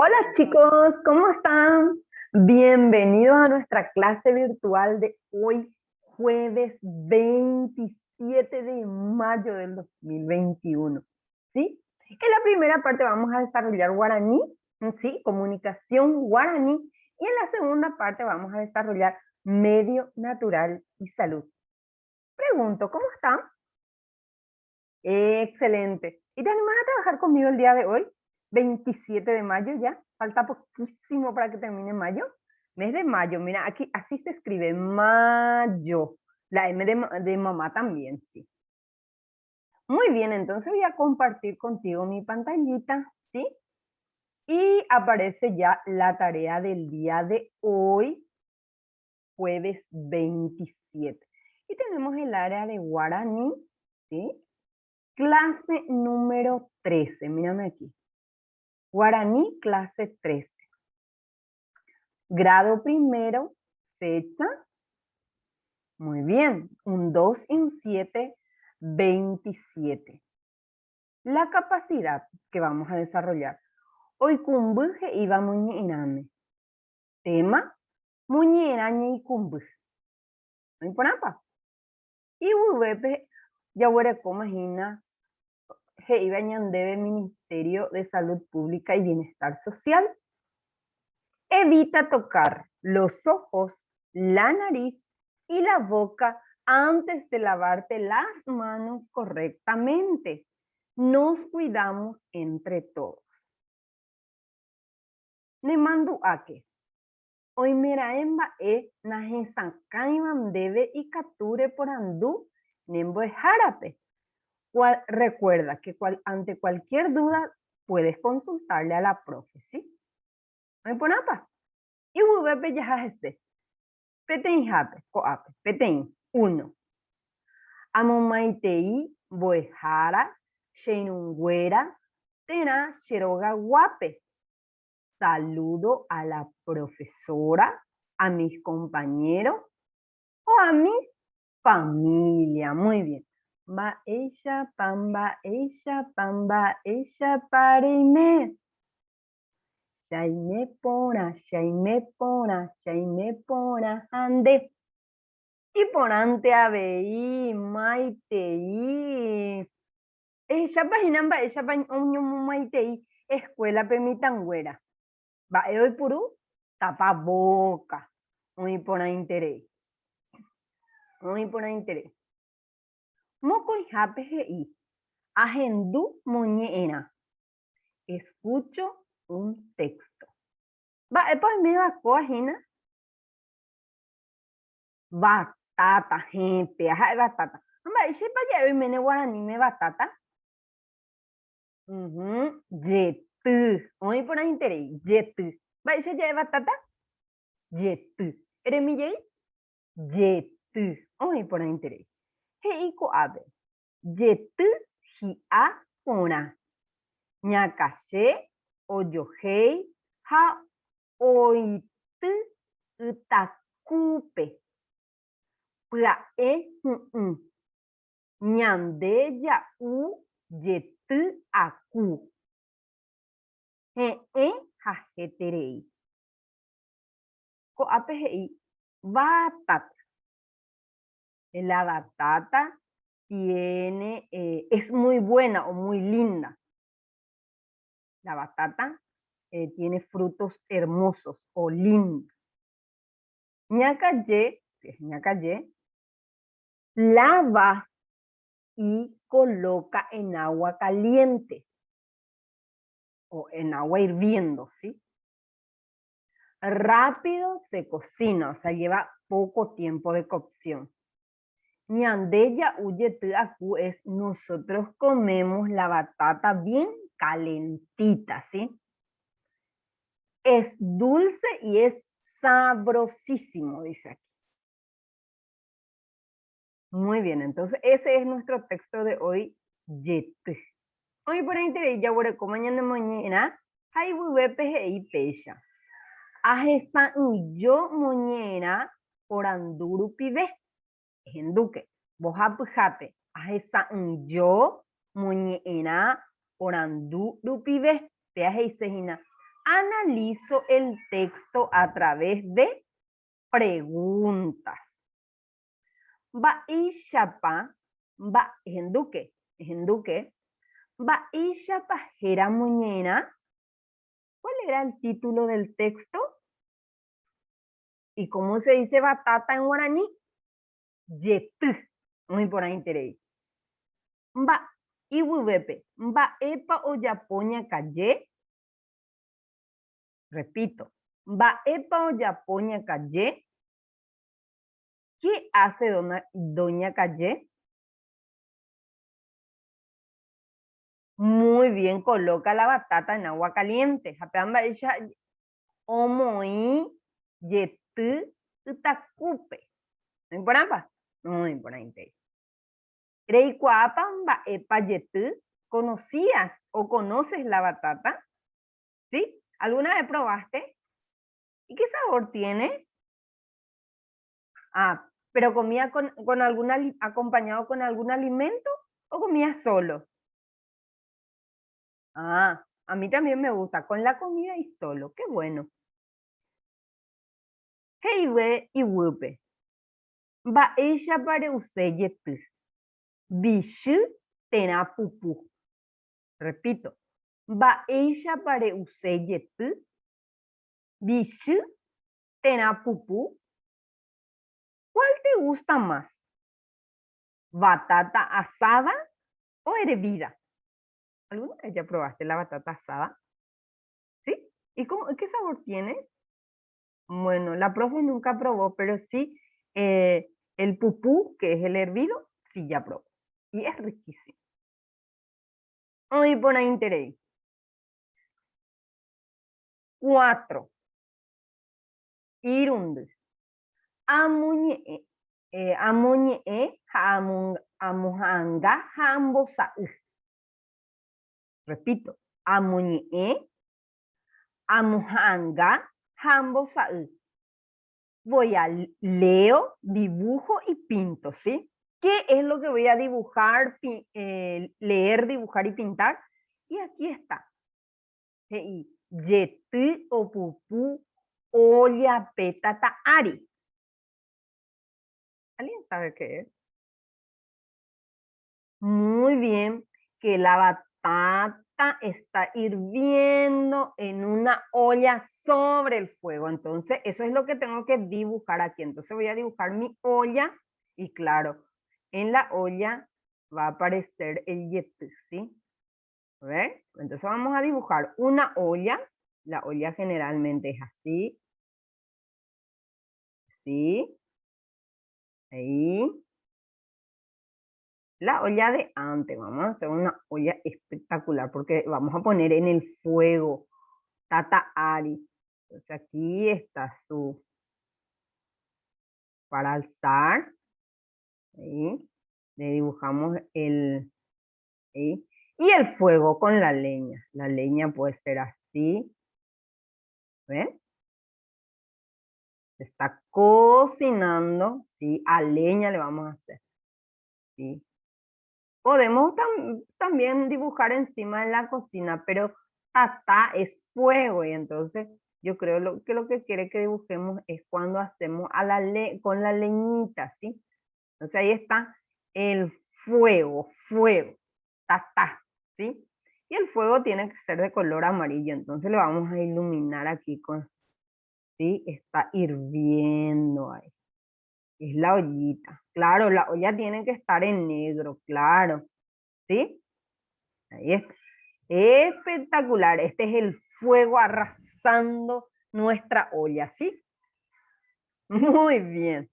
Hola chicos, ¿cómo están? Bienvenidos a nuestra clase virtual de hoy, jueves 27 de mayo del 2021. ¿Sí? En la primera parte vamos a desarrollar guaraní, ¿sí? Comunicación guaraní. Y en la segunda parte vamos a desarrollar medio natural y salud. Pregunto, ¿cómo están? Excelente. ¿Y te animas a trabajar conmigo el día de hoy? 27 de mayo ya. Falta poquísimo para que termine mayo. Mes de mayo, mira, aquí así se escribe mayo. La M de mamá también, sí. Muy bien, entonces voy a compartir contigo mi pantallita, ¿sí? Y aparece ya la tarea del día de hoy, jueves 27. Y tenemos el área de guaraní, ¿sí? Clase número 13, mírame aquí. Guaraní, clase 13. Grado primero, fecha. Muy bien, un 2 y un 7, 27. La capacidad que vamos a desarrollar. Hoy cumbuje iba muñeirame. Tema, muñeirañe y cumbuje. No importa. Y vuelve, ya huele como imagina, que iba debe Ministerio de Salud Pública y Bienestar Social. Evita tocar los ojos, la nariz y la boca antes de lavarte las manos correctamente. Nos cuidamos entre todos. Nemandu ake. Hoy meraemba najensankaimam debe y capture por andú nembo jarape. Recuerda que ante cualquier duda puedes consultarle a la profe, ¿sí? No hay por nada. Y vuelve ya este. Peten hape, coape, peten, 1. Amomaitei, boejara, shenunguera, tena, cheroga guape. Saludo a la profesora, a mis compañeros o a mi familia. Muy bien. Va ella, pamba, ella, pareme. Shaime pona, ande. Y ponante a veí, maiteí. Ella paginamba, ella maiteí, escuela pemitangüera. Va, hoy puru, tapa boca. Muy pona interés. Muy pona interés. Moco y japejeí. Agendú muñeena. Escucho un texto. Va, pues me va coagina. Batata, gente, ajá, batata. Hombre, ese para allá me guaraní me batata. Yetu. Hoy por ahí interés. Yetu. Va, ese ya es batata. Yetu. ¿Eres mi yey? Yetu. Hoy por ahí interés. Heiko abe. Yetu hi a pona. Ñakashe oyohei ha oitu utakupe. Pyae ñande ya'u yety aku. He'ẽ ha heterei. Ko'ápe he'i batata. La batata tiene, es muy buena o muy linda. La batata tiene frutos hermosos o lindos. Ñacaye, que es ñacaye, lava y coloca en agua caliente o en agua hirviendo, ¿sí? Rápido se cocina, o sea, lleva poco tiempo de cocción. Ñandeya uyete acu es nosotros comemos la batata bien calentita, ¿sí? Es dulce y es sabrosísimo, dice aquí. Muy bien, entonces ese es nuestro texto de hoy, yete. Hoy por ahí ya voy a mañana mañana, hay huepe y pecha. Ajesan yo moñera por anduru pibe. Henduque, boja pujape. Ajesan yo moñera por anduru pibe. Te ajeisejina. Analizo el texto a través de preguntas. Mba'éichapa, henduke, mba'éichapa heramoñerã. ¿Cuál era el título del texto? ¿Y cómo se dice batata en guaraní? Yety. Muy por ahí interés. Mba'yguýpe, mba'épa ojapo ñakãje. Repito, mba'épa ojapo ñakãje. ¿Qué hace doña Calle? Muy bien, coloca la batata en agua caliente. Omoí, yety, itakupe. ¿No importa? Muy importante. Reikuaapa mba'épa yety. ¿Conocías o conoces la batata? ¿Sí? ¿Alguna vez probaste? ¿Y qué sabor tiene? Ah, pero comía con acompañado con algún alimento o comía solo. Ah, a mí también me gusta, con la comida y solo, qué bueno. Heiwe y wupe. Mba'éichapa re'use jety. Vichy térã pupu. Repito. Mba'éichapa re'use jety. Vichy térã pupu. ¿Cuál te gusta más? ¿Batata asada o hervida? ¿Alguna vez ya probaste la batata asada? ¿Sí? ¿Y qué sabor tiene? Bueno, la profe nunca probó, pero sí, el pupú, que es el hervido, sí ya probó. Y es riquísimo. Muy por ahí interés. 4. Irundu. Amuñe, amuñe, amuhanga, hambosa'y. Repito, amuñe, amuhanga, hambosa'y. Voy a leo, dibujo y pinto, ¿sí? ¿Qué es lo que voy a dibujar, leer, dibujar y pintar? Y aquí está. Yety o pupu olla petata ari. ¿Alguien sabe qué es? Muy bien, que la batata está hirviendo en una olla sobre el fuego. Entonces, eso es lo que tengo que dibujar aquí. Entonces voy a dibujar mi olla y claro, en la olla va a aparecer el yety, ¿sí? A ver, entonces vamos a dibujar una olla. La olla generalmente es así. ¿Sí? Ahí. La olla de antes, vamos a hacer una olla espectacular porque vamos a poner en el fuego Tata Ari. Entonces aquí está su para alzar. Ahí. Le dibujamos ahí. Y el fuego con la leña. La leña puede ser así. ¿Ven? Se está cocinando. ¿Sí? A leña le vamos a hacer. ¿Sí? Podemos también dibujar encima de la cocina, pero tata es fuego y entonces yo creo que lo que quiere que dibujemos es cuando hacemos con la leñita, ¿sí? Entonces ahí está el fuego, tata, ¿sí? Y el fuego tiene que ser de color amarillo, entonces le vamos a iluminar aquí ¿sí? Está hirviendo ahí. Es la ollita. Claro, la olla tiene que estar en negro, claro. ¿Sí? Ahí está. Espectacular. Este es el fuego arrasando nuestra olla, ¿sí? Muy bien.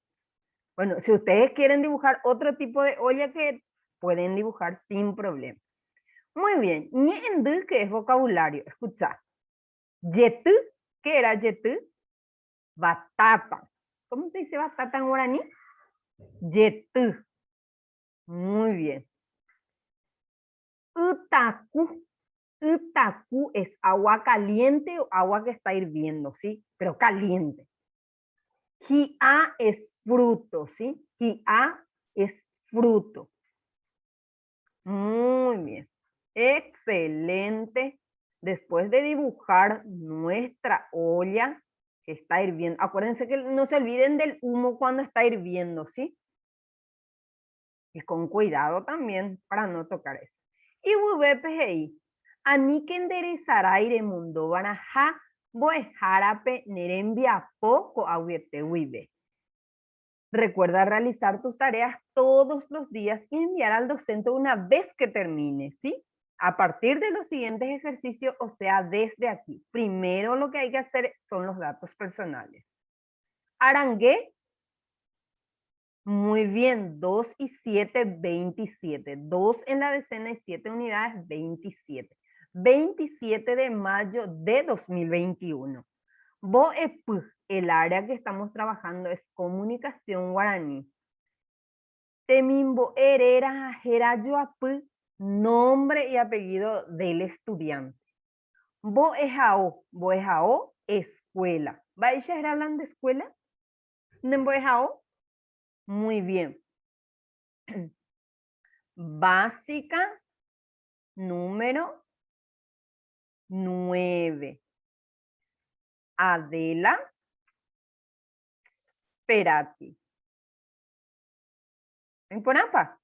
Bueno, si ustedes quieren dibujar otro tipo de olla que pueden dibujar sin problema. Muy bien. Ñendu, que es vocabulario. Escucha. Yety, ¿qué era yety? Batata. ¿Cómo se dice batata en guaraní? Yety. Muy bien. Utaku. Itaku es agua caliente o agua que está hirviendo, ¿sí? Pero caliente. Hi'a es fruto, ¿sí? Hi'a es fruto. Muy bien. Excelente. después de dibujar nuestra olla que está hirviendo, acuérdense que no se olviden del humo cuando está hirviendo, ¿sí? Y con cuidado también para no tocar eso. Y PGI, ani que enderezará ire mundo baraja, boejarape nerembia poco aguete wibe. Recuerda realizar tus tareas todos los días y enviar al docente una vez que termine, ¿sí? A partir de los siguientes ejercicios, o sea, desde aquí. Primero lo que hay que hacer son los datos personales. Arangué, muy bien, 2 y 7, 27. 2 en la decena y 7 unidades, 27. 27 de mayo de 2021. BOEP, el área que estamos trabajando es comunicación guaraní. Temimbo Herrera Jerayoapı, nombre y apellido del estudiante. Boejao, escuela. ¿Vais a hablar de escuela? Boejao, muy bien. Básica, número 9. Adela Perati. ¿En Ponapa?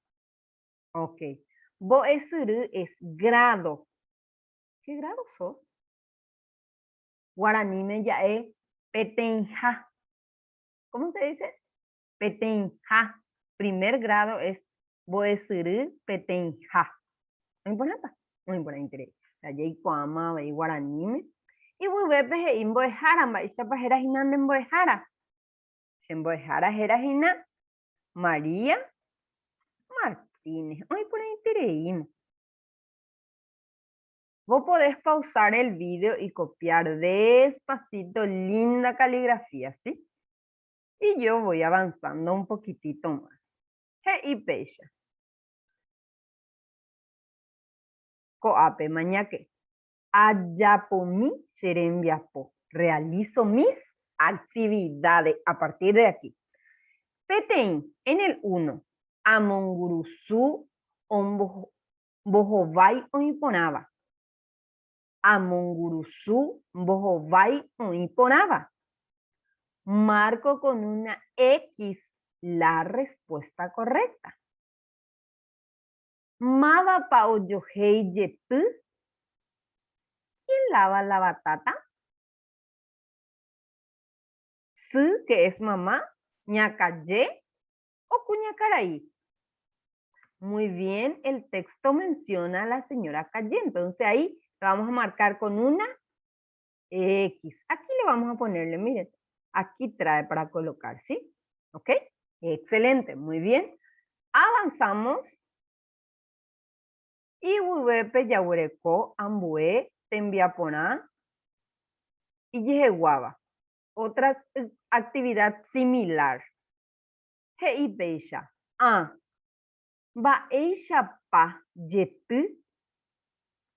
Ok. Boesuru es grado. ¿Qué grado sos? Guaraní me ya es petenja. ¿Cómo se dice? Petenja. Primer grado es boesuru petenja. ¿En Ponapa? Muy buena interés. Allí Coama, y Guaraní. Y Bubepe, y Boejara, y Chapajera Jinanda en Boejara. En Boejara, Jerajina, María Martínez. Ay, por ahí interés. Vos podés pausar el video y copiar despacito, linda caligrafía, ¿sí? Y yo voy avanzando un poquitito más. G y pecha. Coape mañaque. Ayapomi serembiapo. Realizo mis actividades a partir de aquí. Petén en el 1. Amongurusú bohovai oiponaba. Amongurusú bohovai oiponaba. Marco con una X la respuesta correcta. Maba pao yohei yepu. ¿Quién lava la batata? Su, que es mamá, ñacaye o cuñacaraí. Muy bien, el texto menciona a la señora Calle, entonces ahí le vamos a marcar con una X. Aquí le vamos a ponerle, miren, aquí trae para colocar, ¿sí? ¿Ok? Excelente, muy bien. Avanzamos. Y Wubepe Yahureco, Ambue, Tembiapona y Yeguaba. Otra actividad similar. Heibeisha. Baeisha pa yetu.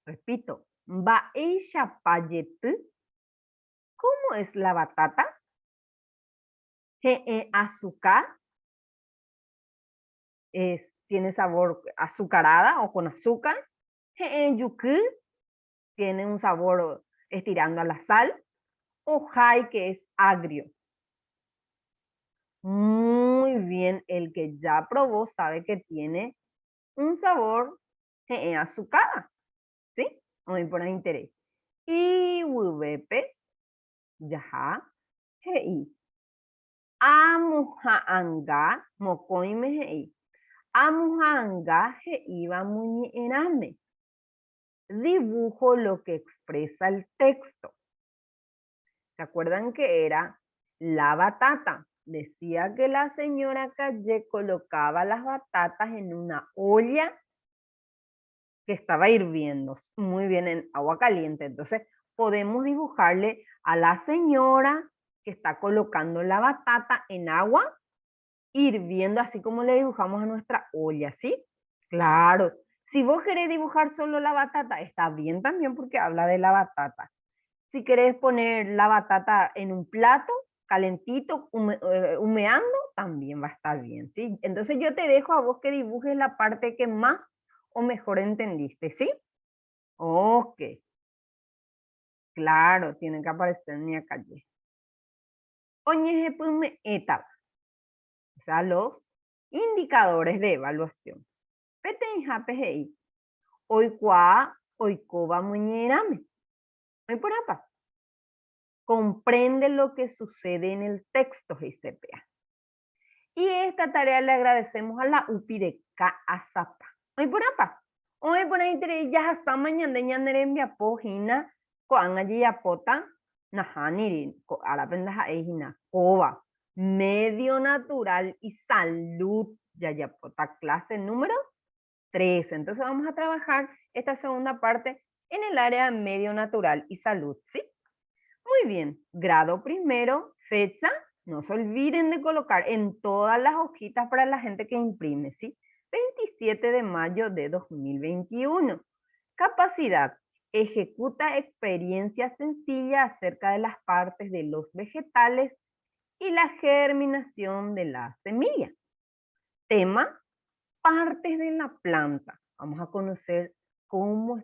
Repito. Baeisha pa yetu. ¿Cómo es la batata? Azúcar. Tiene sabor azucarada o con azúcar. Yuku. Tiene un sabor estirando a la sal. O hai, que es agrio. Muy bien, el que ya probó sabe que tiene un sabor azucarada, ¿sí? Muy por interés. Y Wubepe, ya, hei. Amuhaanga, mokoime hei. Amuhaanga heiba muñerame. Dibujo lo que expresa el texto. ¿Se acuerdan que era la batata? Decía que la señora Calle colocaba las batatas en una olla que estaba hirviendo, muy bien, en agua caliente. Entonces podemos dibujarle a la señora que está colocando la batata en agua hirviendo, así como le dibujamos a nuestra olla, ¿sí? Claro. Si vos querés dibujar solo la batata, está bien también porque habla de la batata. Si querés poner la batata en un plato, calentito, humeando, también va a estar bien, ¿sí? Entonces yo te dejo a vos que dibujes la parte que más o mejor entendiste, ¿sí? Ok. Claro, tiene que aparecer en la calle. Oñeje pume etapa, o sea, los indicadores de evaluación. Petenja PGI. Hoy cuá, hoy coba muñerame. Hoy por apa. Comprende lo que sucede en el texto, GCPA. Y esta tarea le agradecemos a la UPI de Kaazapa. Hoy por apa. Hoy por ahí ya hasta mañana de ñanerembia pojina koan allí apota nahaniri a la pendeja ejina coba medio natural y salud ya yapota clase número 3. Entonces vamos a trabajar esta segunda parte en el área de medio natural y salud, ¿sí? Muy bien, grado primero, fecha, no se olviden de colocar en todas las hojitas para la gente que imprime, ¿sí? 27 de mayo de 2021. Capacidad, ejecuta experiencias sencillas acerca de las partes de los vegetales y la germinación de la semilla. Tema, partes de la planta. Vamos a conocer cómo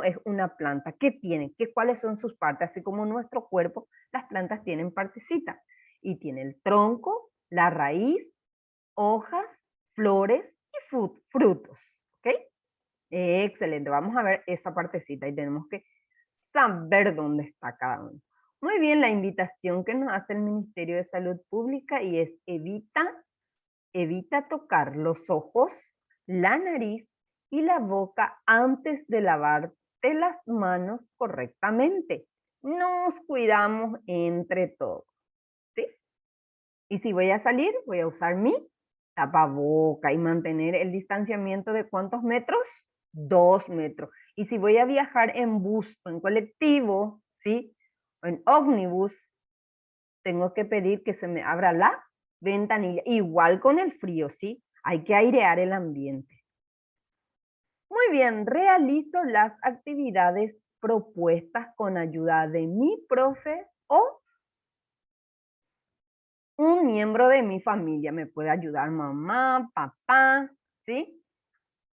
es una planta, qué tiene, cuáles son sus partes, así como nuestro cuerpo, las plantas tienen partecitas. Y tiene el tronco, la raíz, hojas, flores y frutos. ¿Ok? Excelente, vamos a ver esa partecita y tenemos que saber dónde está cada uno. Muy bien, la invitación que nos hace el Ministerio de Salud Pública y es evita tocar los ojos, la nariz y la boca antes de lavarte las manos correctamente. Nos cuidamos entre todos, ¿sí? Y si voy a salir, voy a usar mi tapaboca y mantener el distanciamiento de ¿cuántos metros? 2 metros. Y si voy a viajar en bus o en colectivo, ¿sí? O en ómnibus, tengo que pedir que se me abra la ventanilla. Igual con el frío, ¿sí? Hay que airear el ambiente. Muy bien, realizo las actividades propuestas con ayuda de mi profe o un miembro de mi familia. Me puede ayudar mamá, papá, ¿sí?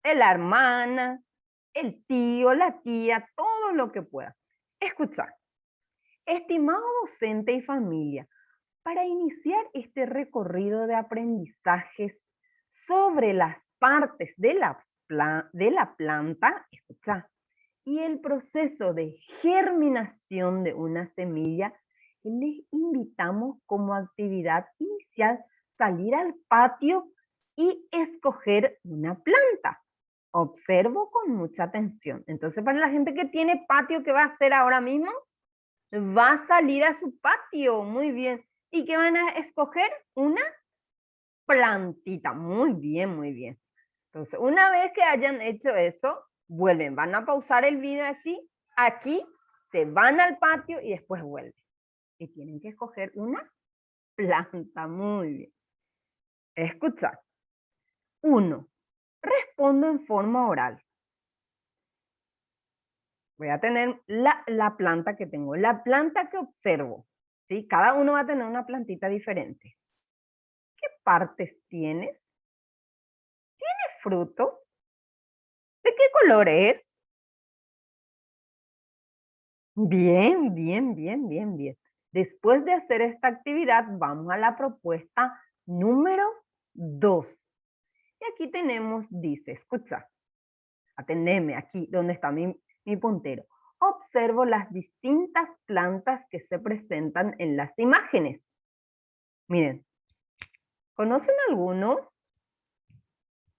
La hermana, el tío, la tía, todo lo que pueda. Escuchar. Estimado docente y familia, para iniciar este recorrido de aprendizajes sobre las partes de la planta, escucha, y el proceso de germinación de una semilla, les invitamos como actividad inicial salir al patio y escoger una planta. Observo con mucha atención. Entonces, para la gente que tiene patio, ¿qué va a hacer ahora mismo? Va a salir a su patio. Muy bien. ¿Y qué van a escoger? Una plantita. Muy bien, muy bien. Entonces, una vez que hayan hecho eso, vuelven, van a pausar el video así, aquí, se van al patio y después vuelven. Y tienen que escoger una planta. Muy bien. Escucha. 1. Respondo en forma oral. Voy a tener la planta que tengo, la planta que observo. ¿Sí? Cada uno va a tener una plantita diferente. ¿Qué partes tienes? ¿Tienes fruto? ¿De qué color es? Bien, bien, bien, bien, bien. Después de hacer esta actividad, vamos a la propuesta número 2. Y aquí tenemos, dice, escucha, atendeme aquí donde está mi puntero. Observo las distintas plantas que se presentan en las imágenes. Miren, ¿conocen algunos?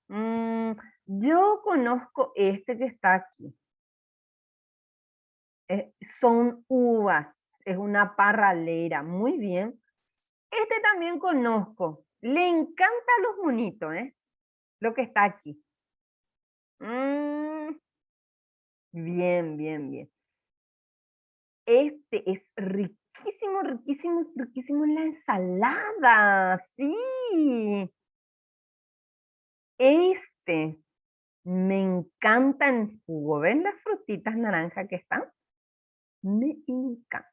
Mm, yo conozco este que está aquí. Son uvas, es una parralera, muy bien. Este también conozco. Le encanta los monitos, ¿eh? Lo que está aquí. Mm, bien, bien, bien. Este es riquísimo, riquísimo, riquísimo en la ensalada. Sí. Este me encanta en jugo. ¿Ven las frutitas naranjas que están? Me encanta.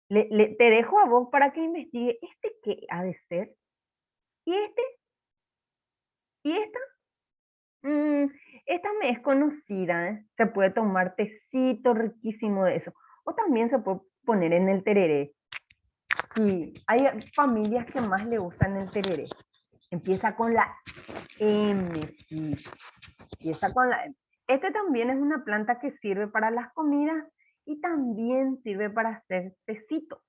Te dejo a vos para que investigue este qué ha de ser. ¿Y este? ¿Y esta? Mm, esta me es conocida, ¿eh? Se puede tomar tecito riquísimo de eso. O también se puede poner en el tereré. Sí, hay familias que más le gustan el tereré. Empieza con la M, sí. Empieza con la M. Este también es una planta que sirve para las comidas y también sirve para hacer tecito.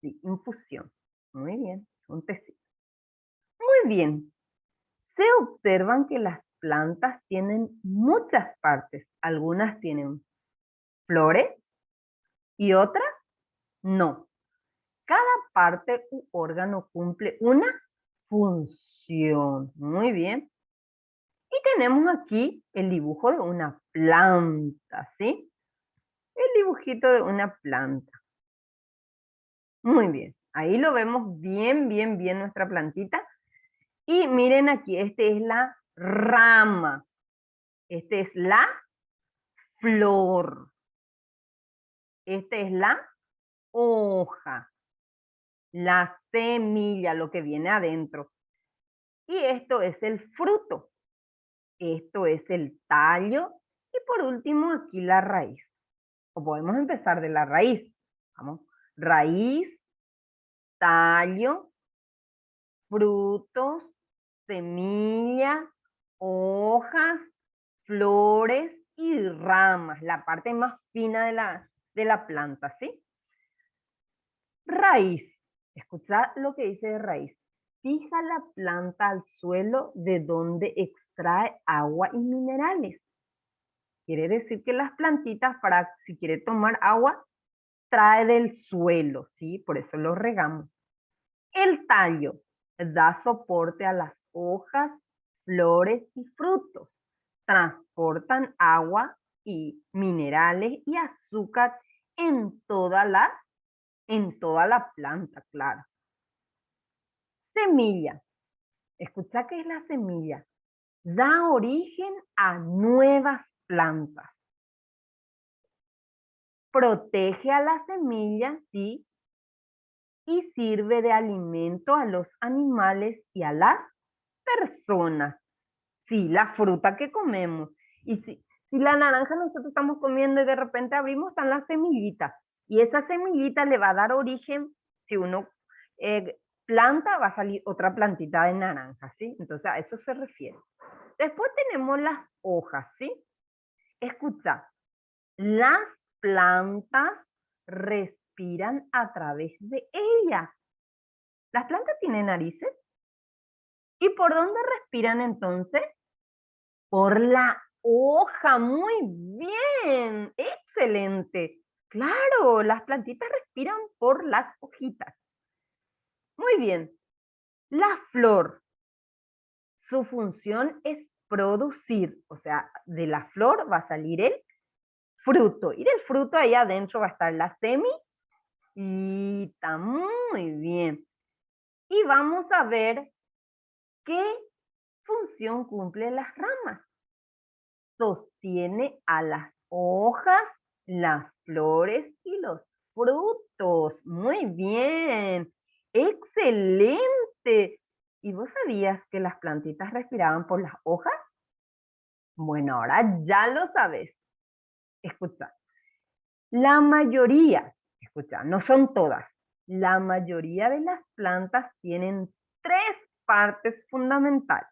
Sí, infusión. Muy bien, un tecito. Muy bien. Se observan que las plantas tienen muchas partes. Algunas tienen flores y otras no. Cada parte u órgano cumple una función. Muy bien. Y tenemos aquí el dibujo de una planta, ¿sí? El dibujito de una planta. Muy bien. Ahí lo vemos bien, bien, bien nuestra plantita. Y miren aquí, este es la rama. Este es la flor. Este es la hoja. La semilla, lo que viene adentro. Y esto es el fruto. Esto es el tallo. Y por último, aquí la raíz. O podemos empezar de la raíz. Vamos. Raíz, tallo, frutos, semilla, hojas, flores y ramas. La parte más fina de la planta, ¿sí? Raíz. Escucha lo que dice de raíz. Fija la planta al suelo de donde extrae agua y minerales. Quiere decir que las plantitas, para si quiere tomar agua, trae del suelo, ¿sí? Por eso lo regamos. El tallo da soporte a las hojas, flores y frutos. Transportan agua y minerales y azúcar en toda la planta, claro. Semilla. Escucha qué es la semilla. Da origen a nuevas plantas. Protege a la semilla, ¿sí? Y sirve de alimento a los animales y a las personas. Sí, la fruta que comemos. Y si la naranja nosotros estamos comiendo y de repente abrimos, están las semillitas. Y esa semillita le va a dar origen, si uno eh, planta, va a salir otra plantita de naranja, ¿sí? Entonces a eso se refiere. Después tenemos las hojas, ¿sí? Escucha, las plantas respiran a través de ellas. ¿Las plantas tienen narices? ¿Y por dónde respiran entonces? Por la hoja, muy bien, excelente. Claro, las plantitas respiran por las hojitas. Muy bien. La flor, su función es producir, o sea, de la flor va a salir el fruto. Y del fruto ahí adentro va a estar la semillita. Muy bien. Y vamos a ver qué función cumple las ramas. Sostiene a las hojas, las flores y los frutos. Muy bien, excelente. ¿Y vos sabías que las plantitas respiraban por las hojas? Bueno, ahora ya lo sabes. Escucha, la mayoría, escucha, no son todas, la mayoría de las plantas tienen tres partes fundamentales,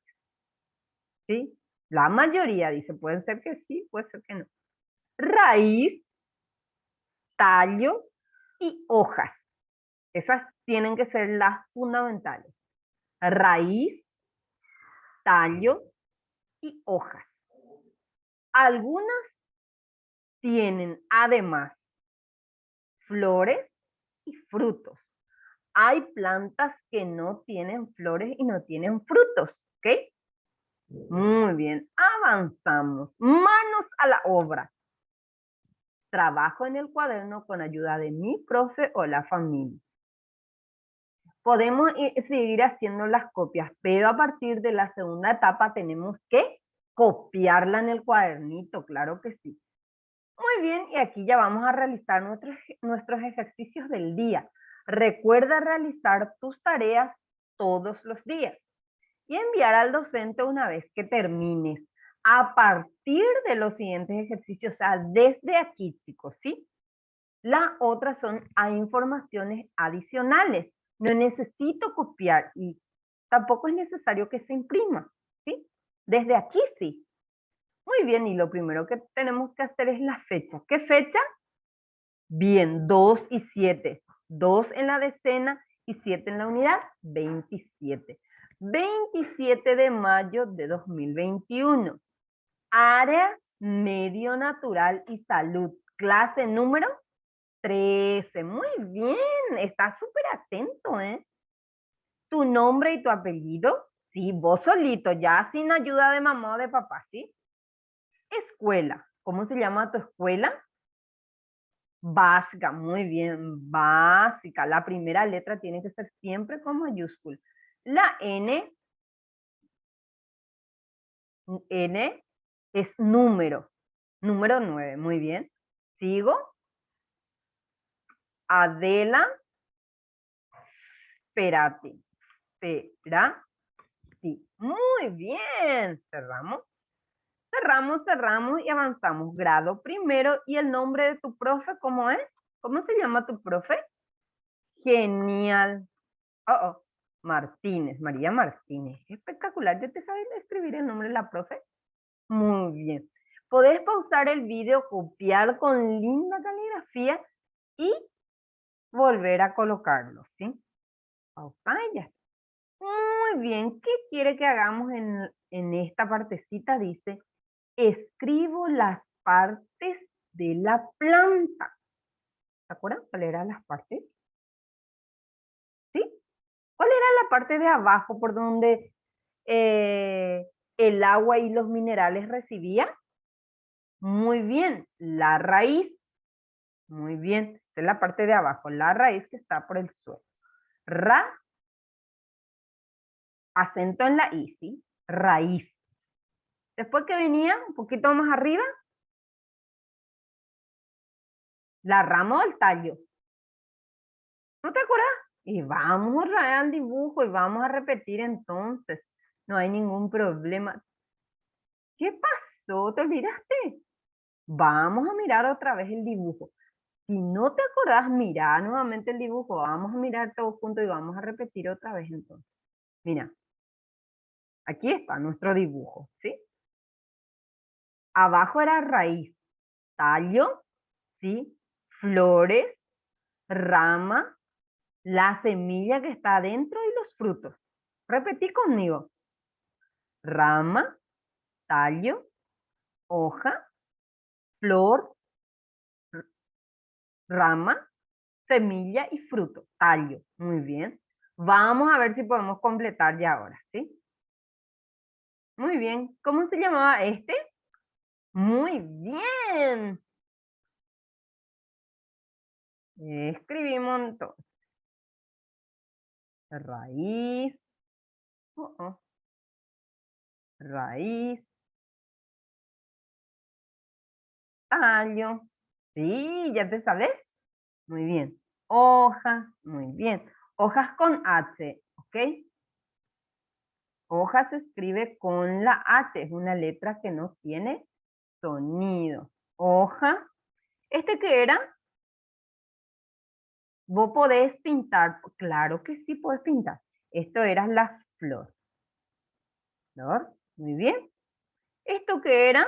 ¿sí? La mayoría dice, puede ser que sí, puede ser que no. Raíz, tallo y hojas. Esas tienen que ser las fundamentales. Raíz, tallo y hojas. Algunas tienen además flores y frutos. Hay plantas que no tienen flores y no tienen frutos, ¿ok? Muy bien, avanzamos. Manos a la obra. Trabajo en el cuaderno con ayuda de mi profe o la familia. Podemos seguir haciendo las copias, pero a partir de la segunda etapa tenemos que copiarla en el cuadernito, claro que sí. Muy bien, y aquí ya vamos a realizar nuestros ejercicios del día. Recuerda realizar tus tareas todos los días. y enviar al docente una vez que termines. A partir de los siguientes ejercicios, o sea, desde aquí, chicos, ¿sí? La otra son a informaciones adicionales. No necesito copiar y tampoco es necesario que se imprima, ¿sí? Desde aquí sí. Muy bien, y lo primero que tenemos que hacer es la fecha. ¿Qué fecha? Bien, 2 y 7. 2 en la decena y 7 en la unidad, 27. 27 de mayo de 2021. Área Medio Natural y Salud. Clase número 13. Muy bien, estás súper atento, ¿eh? ¿Tu nombre y tu apellido? Sí, vos solito, ya sin ayuda de mamá o de papá, ¿sí? Escuela. ¿Cómo se llama tu escuela? Básica, muy bien, básica. La primera letra tiene que ser siempre con mayúscula. La N es número. Número 9, muy bien. Sigo. Adela, espérate. Espera. Sí, muy bien. Cerramos. Cerramos y avanzamos. Grado primero y el nombre de tu profe, ¿cómo es? ¿Cómo se llama tu profe? Genial. Oh, oh. Martínez, María Martínez. Espectacular. ¿Ya te sabes escribir el nombre de la profe? Muy bien. Podés pausar el video, copiar con linda caligrafía y volver a colocarlo, ¿sí? Pausa y ya. Muy bien. ¿Qué quiere que hagamos en esta partecita? Dice, escribo las partes de la planta. ¿Se acuerdan cuáles eran las partes? ¿Sí? ¿Cuál era la parte de abajo por donde el agua y los minerales recibían? Muy bien, la raíz. Muy bien, esta es la parte de abajo, la raíz que está por el suelo. Ra, acento en la I, ¿sí? Raíz. Después que venía un poquito más arriba, la rama o el tallo. ¿No te acuerdas? Y vamos otra vez al dibujo y vamos a repetir entonces. No hay ningún problema. ¿Qué pasó? ¿Te olvidaste? Vamos a mirar otra vez el dibujo. Si no te acordás, mira nuevamente el dibujo. Vamos a mirar todos juntos y vamos a repetir otra vez entonces. Mira, aquí está nuestro dibujo, ¿sí? Abajo era raíz, tallo, ¿sí? Flores, rama, la semilla que está adentro y los frutos. Repetí conmigo. Rama, tallo, hoja, flor, rama, semilla y fruto. Tallo. Muy bien. Vamos a ver si podemos completar ya ahora, ¿sí? Muy bien. ¿Cómo se llamaba este? Muy bien. Escribimos entonces. Raíz. Raíz. Tallo. Sí, ya te sabes. Muy bien. Hojas. Muy bien. Hojas con H, ¿ok? Hoja se escribe con la H. Es una letra que no tiene sonido. Hoja. ¿Este qué era? Vos podés pintar. Claro que sí podés pintar. Esto era la flor. ¿Flor? Muy bien. ¿Esto qué era?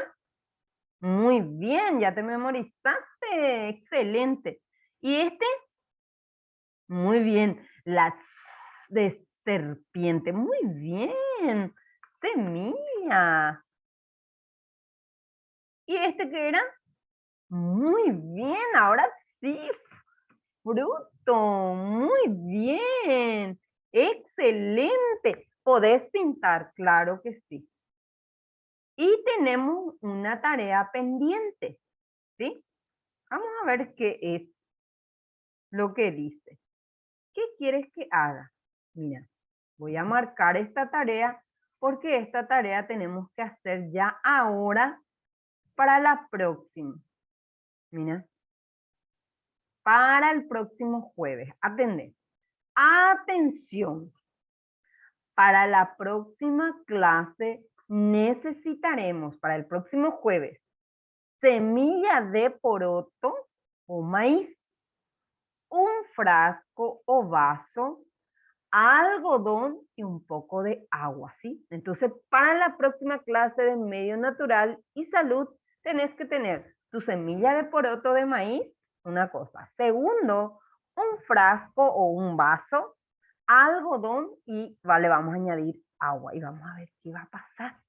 Muy bien, ya te memorizaste. Excelente. ¿Y este? Muy bien. La de serpiente. Muy bien. Semilla. ¿Y este qué era? Muy bien. Ahora sí. Fruto. Muy bien. Excelente. ¿Podés pintar? Claro que sí. Y tenemos una tarea pendiente. ¿Sí? Vamos a ver qué es lo que dice. ¿Qué quieres que haga? Mira, voy a marcar esta tarea porque esta tarea tenemos que hacer ya ahora para la próxima. Mira, para el próximo jueves. Atendé. Atención. Para la próxima clase necesitaremos, para el próximo jueves, semilla de poroto o maíz, un frasco o vaso, algodón y un poco de agua, ¿sí? Entonces, para la próxima clase de medio natural y salud, tenés que tener tu semilla de poroto de maíz, una cosa. Segundo, un frasco o un vaso, algodón y le vamos a añadir agua y vamos a ver qué va a pasar.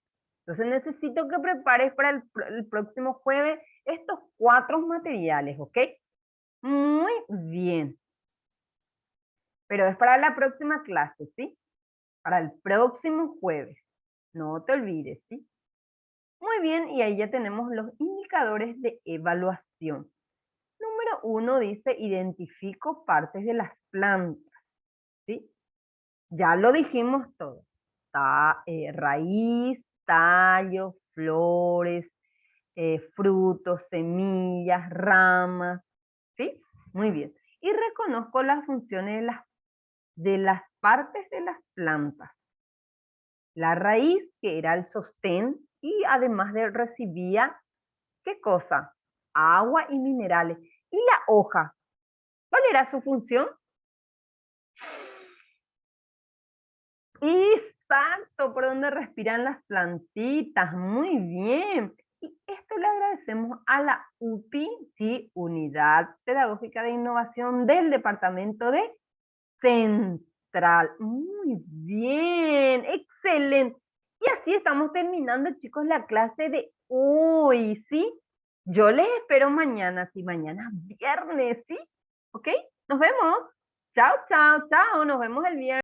Entonces necesito que prepares para el próximo jueves estos 4 materiales, ¿ok? Muy bien. Pero es para la próxima clase, ¿sí? Para el próximo jueves. No te olvides, ¿sí? Muy bien, y ahí ya tenemos los indicadores de evaluación. Número 1 dice, identifico partes de las plantas, ¿sí? Ya lo dijimos todo. Raíz, tallo, flores, frutos, semillas, ramas, ¿sí? Muy bien. Y reconozco las funciones de las partes de las plantas. La raíz, que era el sostén, y además de recibía, ¿qué cosa? Agua y minerales. ¿Y la hoja? ¿Cuál era su función? Exacto, por donde respiran las plantitas. Muy bien. Y esto le agradecemos a la UPI, ¿sí? Unidad Pedagógica de Innovación del Departamento de Central. Muy bien, excelente. Y así estamos terminando, chicos, la clase de hoy, ¿sí? Yo les espero mañana, sí, mañana viernes, ¿sí? ¿Ok? Nos vemos. Chao, chao, chao. Nos vemos el viernes.